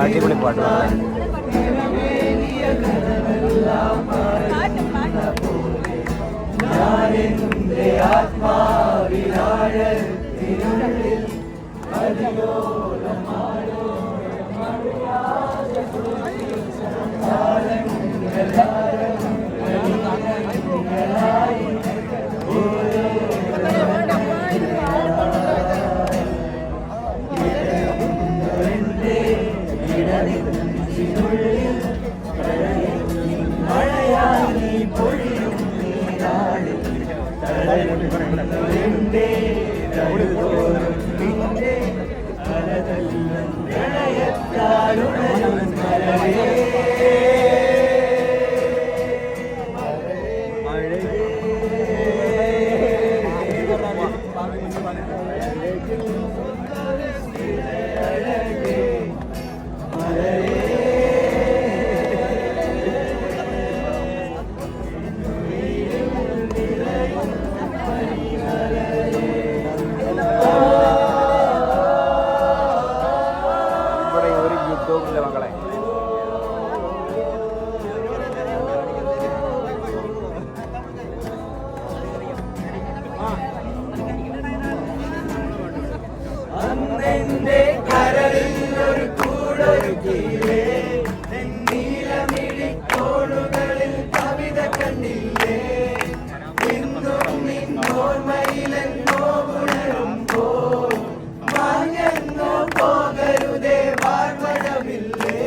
അടിപൊളി പാട്ട്. മക്കളെ അന്നെന്റെ കരളിൽ ഒരു കൂടൊരുക്കിയില്ലേ, നീലമിഴിക്കോണുകളിൽ കവിത കണ്ടില്ലേ, ഇന്നും നിന്നോർമ്മയിലെന്നോ ഉണരുമ്പോൾ മാഞ്ഞെന്നോ പോകരുതേ വാർമഴവില്ലേ,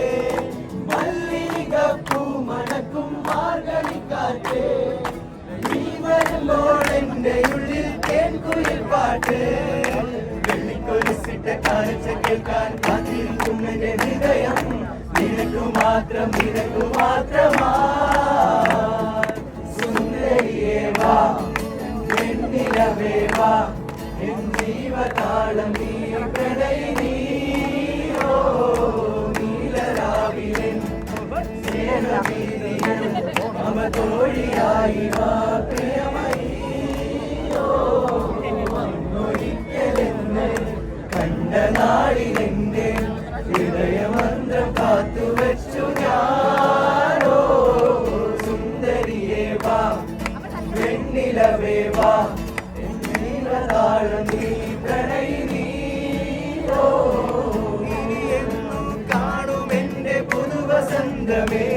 മല്ലികപ്പൂ മണക്കും മാർഗഴിക്കാറ്റ്, നീ വരുമ്പോൾ എന്റെ ഉള്ളിൽ തേൻകുയിൽ പാട്ട്, കാഴ്ച കേൾക്കാൻ കാത്തിരിക്കും എന്റെ ഹൃദയം, നിനക്കു മാത്രമാ സുന്ദരിയേ വാ, വെണ്ണിലവേ വാ, എൻ ജീവതാളം നീ പ്രണയിനീ, ഓ നീലരാവിലെ സ്നേഹവീതിയിൽ അവതോഴിയായി വാ പ്രിയമയീ, ഓ ഒരിക്കലെന്നെ കണ്ട നാളിലെന്റെ ഹൃദയമന്ത്രം കാത്തുവച്ചു ഞാനോ, സുന്ദരിയേ വാ, വെണ്ണിലവേ വാ, നീലതാളം നീ പ്രണയിനീ, ഓ ഇനിയെന്നും കാണുമെന്റെ പുതുവസന്തമേ,